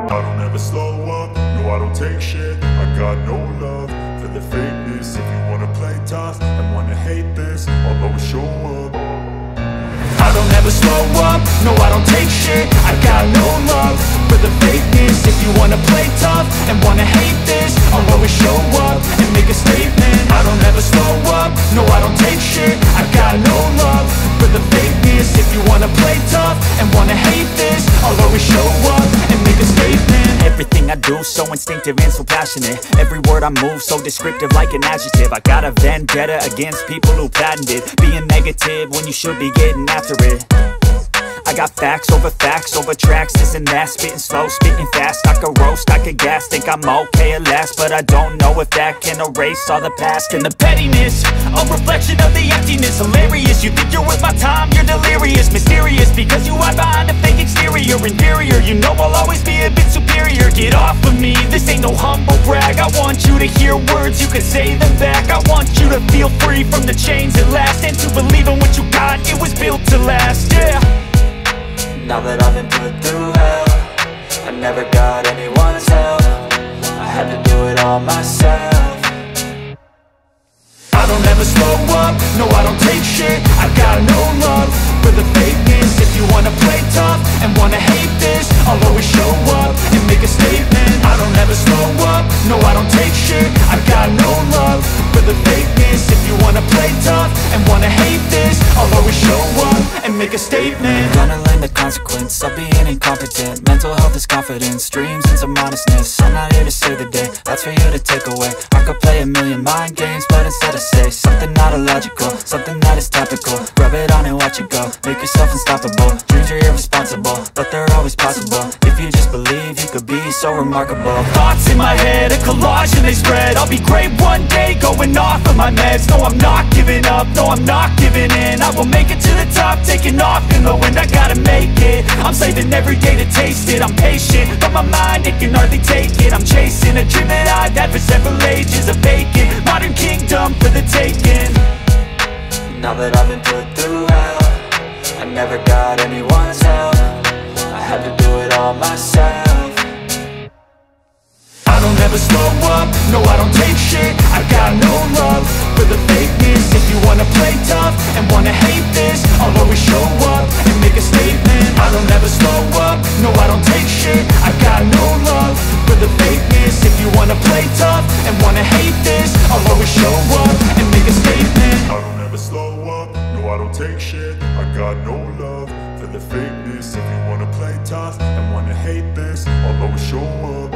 I don't ever slow up, no I don't take shit. I got no love for the fakeness. If you wanna play tough and wanna hate this, I'll always show up. I don't ever slow up, no I don't take shit. I got no love for the fakeness. If you wanna play tough and wanna hate this, I'll always show up and make a statement. I don't ever slow up, no I don't take shit. I got no love for the fakeness. If you wanna play tough and wanna hate this, I'll always show up and make a statement. Everything I do so instinctive and so passionate. Every word I move so descriptive like an adjective. I got a vendetta against people who patented being negative when you should be getting after it. I got facts over tracks, this and that. Spitting slow, spitting fast. I could roast, I could gas. Think I'm okay at last, but I don't know if that can erase all the past. And the pettiness, a reflection of the emptiness. Hilarious, you think you're worth my time, you're delirious. Mysterious, because you hide behind a fake exterior. Inferior, you know I'll always be a bit superior. Get off of me, this ain't no humble brag. I want you to hear words, you can say them back. I want you to feel free from the chains at last, and to believe in what you got, it was built to last, yeah. Now that I've been put through hell, I never got anyone's help. I had to do it all myself. I don't ever slow up, no I don't take shit. I got no love for the fakeness. If you wanna play tough and wanna hate this, I'll always show up and make a statement. I don't ever slow up, no I don't take shit. I got no love for the fakeness. If you wanna play tough and wanna hate this, I'll always show up and make a statement. Gonna learn the consequence of being incompetent. Mental health is confidence, dreams and some honestness. I'm not here to save the day, that's for you to take away. I could play a million mind games, but instead I say something not illogical, something that is topical. Rub it on and watch it go, make yourself unstoppable. Dreams are irresponsible, but they're always possible. If you just believe, you could be so remarkable. Thoughts in my head, a collage and they spread. I'll be great one day, going off of my meds. No, I'm not giving up, no, I'm not giving in. I will make it to the top, taking off in the wind. I gotta make it, I'm saving every day to taste it. I'm patient, but my mind, it can hardly take it. I'm chasing a dream that I've had for several ages. A vacant, modern kingdom for the taking. Now that I've been put through hell, I never got anyone's help. I had to do it all myself. I don't ever slow up, no I don't take shit. I got no love for the fakeness. If you wanna play tough and wanna hate this, I'll always show up and make a statement. I don't ever slow up, no I don't take shit. I got no love for the fakeness. If you wanna play tough and wanna hate this, I'll always show up and make a statement. I don't ever slow up, no I don't take shit. I got no love for the fakeness. If you wanna play tough and wanna hate this, I'll always show up.